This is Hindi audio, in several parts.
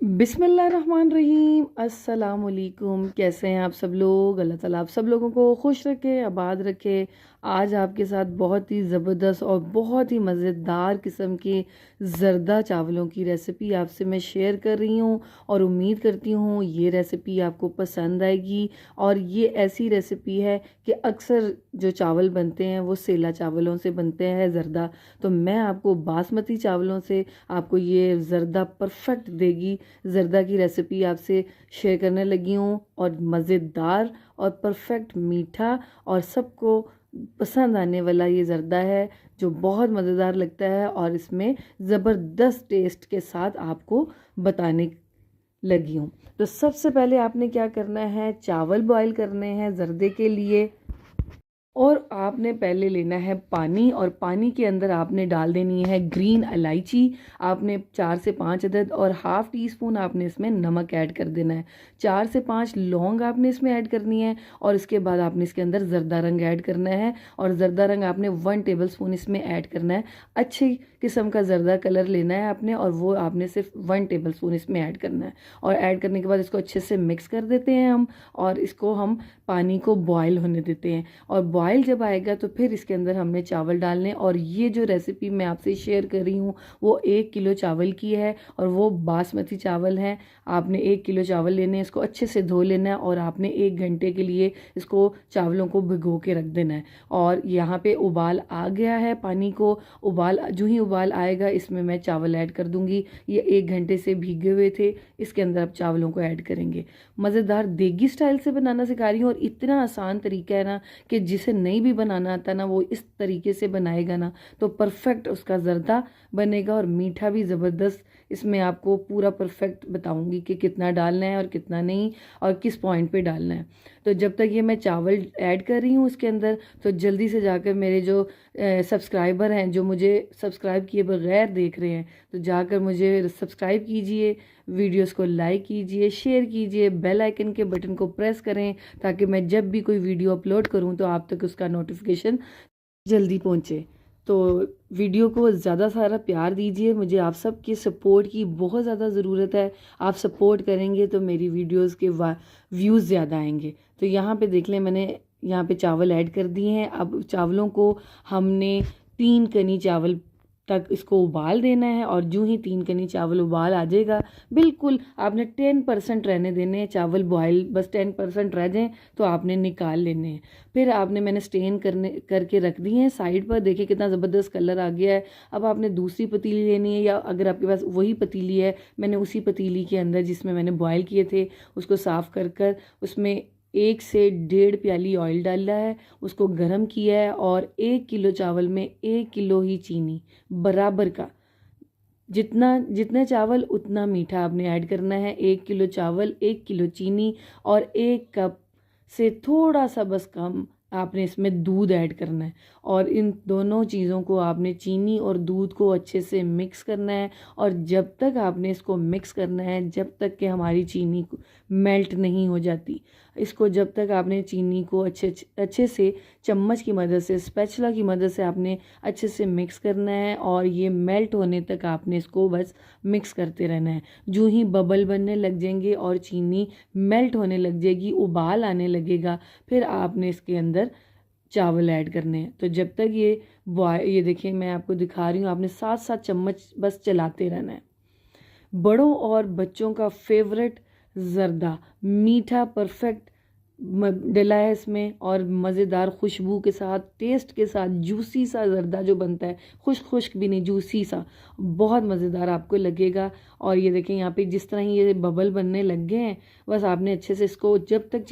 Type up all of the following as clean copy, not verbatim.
बिस्मिल्लाहिर्रहमानिर्रहीम। अस्सलाम वालेकुम। कैसे हैं आप सब लोग? अल्लाह ताला आप सब लोगों को खुश रखे, आबाद रखे। आज आपके साथ बहुत ही ज़बरदस्त और बहुत ही मज़ेदार किस्म के ज़रदा चावलों की रेसिपी आपसे मैं शेयर कर रही हूँ और उम्मीद करती हूँ ये रेसिपी आपको पसंद आएगी। और ये ऐसी रेसिपी है कि अक्सर जो चावल बनते हैं वो सेला चावलों से बनते हैं ज़रदा, तो मैं आपको बासमती चावलों से आपको ये ज़रदा परफेक्ट देगी। ज़रदा की रेसिपी आपसे शेयर करने लगी हूँ और मज़ेदार और परफेक्ट मीठा और सबको पसंद आने वाला ये ज़रदा है जो बहुत मज़ेदार लगता है और इसमें ज़बरदस्त टेस्ट के साथ आपको बताने लगी हूँ। तो सबसे पहले आपने क्या करना है, चावल बॉईल करने हैं ज़रदे के लिए। और आपने पहले लेना है पानी और पानी के अंदर आपने डाल देनी है ग्रीन इलायची। आपने 4 से 5 अदद और हाफ़ टी स्पून आपने इसमें नमक ऐड कर देना है। 4 से 5 लौंग आपने इसमें ऐड करनी है और इसके बाद आपने इसके अंदर ज़रदा रंग ऐड करना है और ज़रदा रंग आपने 1 टेबल स्पून इसमें ऐड करना है। अच्छी किस्म का ज़रदा कलर लेना है आपने और वो आपने सिर्फ 1 टेबल स्पून इसमें ऐड करना है। और ऐड करने के बाद इसको अच्छे से मिक्स कर देते हैं हम और इसको हम पानी को बॉयल होने देते हैं। और बॉयल जब आएगा तो फिर इसके अंदर हमने चावल डालने। और ये जो रेसिपी मैं आपसे शेयर कर रही हूँ वो 1 किलो चावल की है और वो बासमती चावल हैं। आपने 1 किलो चावल लेने हैं, इसको अच्छे से धो लेना है और आपने 1 घंटे के लिए इसको चावलों को भिगो के रख देना है। और यहाँ पे उबाल आ गया है, पानी को उबाल जो ही उबाल आएगा इसमें मैं चावल ऐड कर दूंगी। ये 1 घंटे से भीगे हुए थे, इसके अंदर अब चावलों को ऐड करेंगे। मज़ेदार देगी स्टाइल से बनाना सिखा रही हूँ और इतना आसान तरीका है ना कि जिसे नहीं भी बनाना आता ना वो इस तरीके से बनाएगा ना तो परफेक्ट उसका ज़रदा बनेगा और मीठा भी ज़बरदस्त। इसमें आपको पूरा परफेक्ट बताऊंगी कि कितना डालना है और कितना नहीं और किस पॉइंट पे डालना है। तो जब तक ये मैं चावल ऐड कर रही हूँ इसके अंदर, तो जल्दी से जाकर मेरे जो सब्सक्राइबर हैं जो मुझे सब्सक्राइब किए बगैर देख रहे हैं तो जाकर मुझे सब्सक्राइब कीजिए, वीडियोस को लाइक कीजिए, शेयर कीजिए, बेल आइकन के बटन को प्रेस करें ताकि मैं जब भी कोई वीडियो अपलोड करूं तो आप तक उसका नोटिफिकेशन जल्दी पहुंचे। तो वीडियो को ज़्यादा सारा प्यार दीजिए, मुझे आप सब की सपोर्ट की बहुत ज़्यादा ज़रूरत है। आप सपोर्ट करेंगे तो मेरी वीडियोस के व्यूज़ ज़्यादा आएंगे। तो यहाँ पे देख लें, मैंने यहाँ पे चावल ऐड कर दिए हैं। अब चावलों को हमने 3 कनी चावल तक इसको उबाल देना है और जो ही 3 कनी चावल उबाल आ जाएगा, बिल्कुल आपने 10% रहने देने हैं चावल बॉयल, बस 10% रह जाएं तो आपने निकाल लेने हैं। फिर आपने मैंने स्टेन करके रख दिए हैं साइड पर। देखिए कितना ज़बरदस्त कलर आ गया है। अब आपने दूसरी पतीली लेनी है या अगर आपके पास वही पतीली है, मैंने उसी पतीली के अंदर जिसमें मैंने बॉयल किए थे उसको साफ़ कर उसमें 1 से 1.5 प्याली ऑयल डाला है, उसको गर्म किया है और 1 किलो चावल में 1 किलो ही चीनी बराबर का, जितना जितने चावल उतना मीठा आपने ऐड करना है। 1 किलो चावल 1 किलो चीनी और 1 कप से थोड़ा सा बस कम आपने इसमें दूध ऐड करना है। और इन दोनों चीज़ों को आपने चीनी और दूध को अच्छे से मिक्स करना है और जब तक आपने इसको मिक्स करना है जब तक कि हमारी चीनी मेल्ट नहीं हो जाती। इसको जब तक आपने चीनी को अच्छे से चम्मच की मदद से, स्पैचुला की मदद से आपने अच्छे से मिक्स करना है और ये मेल्ट होने तक आपने इसको बस मिक्स करते रहना है। जो ही बबल बनने लग जाएंगे और चीनी मेल्ट होने लग जाएगी, उबाल आने लगेगा, फिर आपने इसके अंदर चावल ऐड करने हैं। तो जब तक ये देखिए मैं आपको दिखा रही हूँ, आपने 7-7 चम्मच बस चलाते रहना है। बड़ों और बच्चों का फेवरेट ज़रदा, मीठा परफेक्ट डला है इसमें और मज़ेदार खुशबू के साथ, टेस्ट के साथ, जूसी सा ज़रदा जो बनता है, खुश्क भी नहीं, जूसी सा, बहुत मज़ेदार आपको लगेगा। और ये देखें यहाँ पे जिस तरह ये बबल बनने लग गए हैं, बस आपने अच्छे से इसको जब तक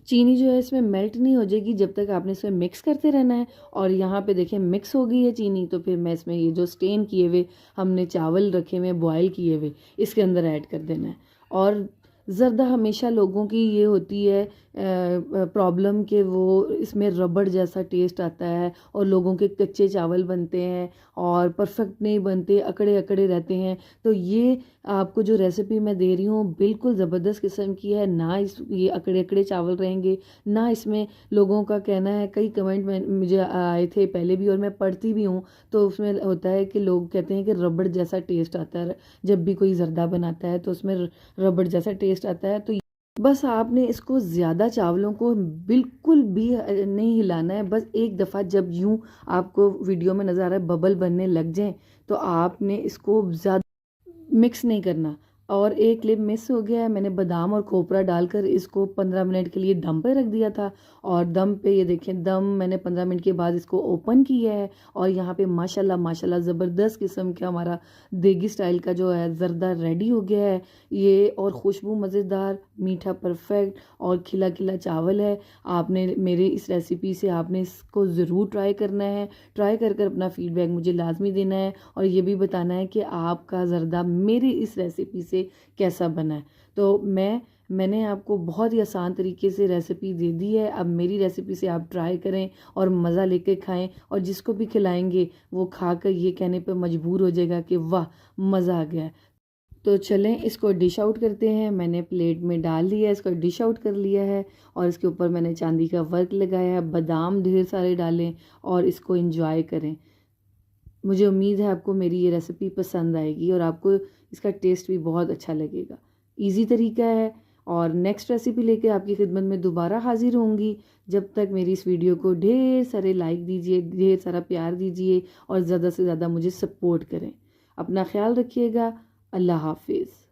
चीनी जो है इसमें मेल्ट नहीं हो जाएगी जब तक आपने इसमें मिक्स करते रहना है। और यहाँ पे देखें मिक्स हो गई है चीनी, तो फिर मैं इसमें ये जो स्टेन किए हुए हमने चावल रखे हुए बॉयल किए हुए इसके अंदर ऐड कर देना है। और ज़र्दा हमेशा लोगों की ये होती है प्रॉब्लम कि वो इसमें रबड़ जैसा टेस्ट आता है और लोगों के कच्चे चावल बनते हैं और परफेक्ट नहीं बनते, अकड़े अकड़े रहते हैं। तो ये आपको जो रेसिपी मैं दे रही हूँ बिल्कुल ज़बरदस्त किस्म की है। ना इस ये अकड़े अकड़े चावल रहेंगे, ना इसमें लोगों का कहना है, कई कमेंट में मुझे आए थे पहले भी और मैं पढ़ती भी हूँ, तो उसमें होता है कि लोग कहते हैं कि रबड़ जैसा टेस्ट आता है जब भी कोई ज़र्दा बनाता है, तो उसमें रबड़ जैसा टेस्ट आता है। तो बस आपने इसको ज़्यादा चावलों को बिल्कुल भी नहीं हिलाना है। बस एक दफ़ा जब यूं आपको वीडियो में नज़र आ रहा है बबल बनने लग जाएं, तो आपने इसको ज़्यादा मिक्स नहीं करना। और एक क्लिप मिस हो गया है, मैंने बादाम और खोपरा डालकर इसको 15 मिनट के लिए दम पे रख दिया था। और दम पे ये देखें, दम मैंने 15 मिनट के बाद इसको ओपन किया है और यहाँ पे माशाल्लाह माशाल्लाह ज़बरदस्त किस्म का हमारा देगी स्टाइल का जो है ज़र्दा रेडी हो गया है ये। और खुशबू मज़ेदार, मीठा परफेक्ट और खिला खिला चावल है। आपने मेरे इस रेसिपी से आपने इसको ज़रूर ट्राई करना है। ट्राई कर कर अपना फ़ीडबैक मुझे लाजमी देना है और ये भी बताना है कि आपका ज़र्दा मेरी इस रेसिपी से कैसा बना है। तो मैंने आपको बहुत ही आसान तरीके से रेसिपी दे दी है। अब मेरी रेसिपी से आप ट्राई करें और मज़ा लेके खाएं, और जिसको भी खिलाएंगे वो खाकर ये कहने पे मजबूर हो जाएगा कि वाह मज़ा आ गया। तो चलें इसको डिश आउट करते हैं। मैंने प्लेट में डाल लिया है, इसको डिश आउट कर लिया है और इसके ऊपर मैंने चांदी का वर्क लगाया है। बादाम ढेर सारे डालें और इसको एंजॉय करें। मुझे उम्मीद है आपको मेरी ये रेसिपी पसंद आएगी और आपको इसका टेस्ट भी बहुत अच्छा लगेगा। इजी तरीका है और नेक्स्ट रेसिपी लेके आपकी खिदमत में दोबारा हाजिर होंगी। जब तक मेरी इस वीडियो को ढेर सारे लाइक दीजिए, ढेर सारा प्यार दीजिए और ज़्यादा से ज़्यादा मुझे सपोर्ट करें। अपना ख्याल रखिएगा। अल्लाह हाफिज़।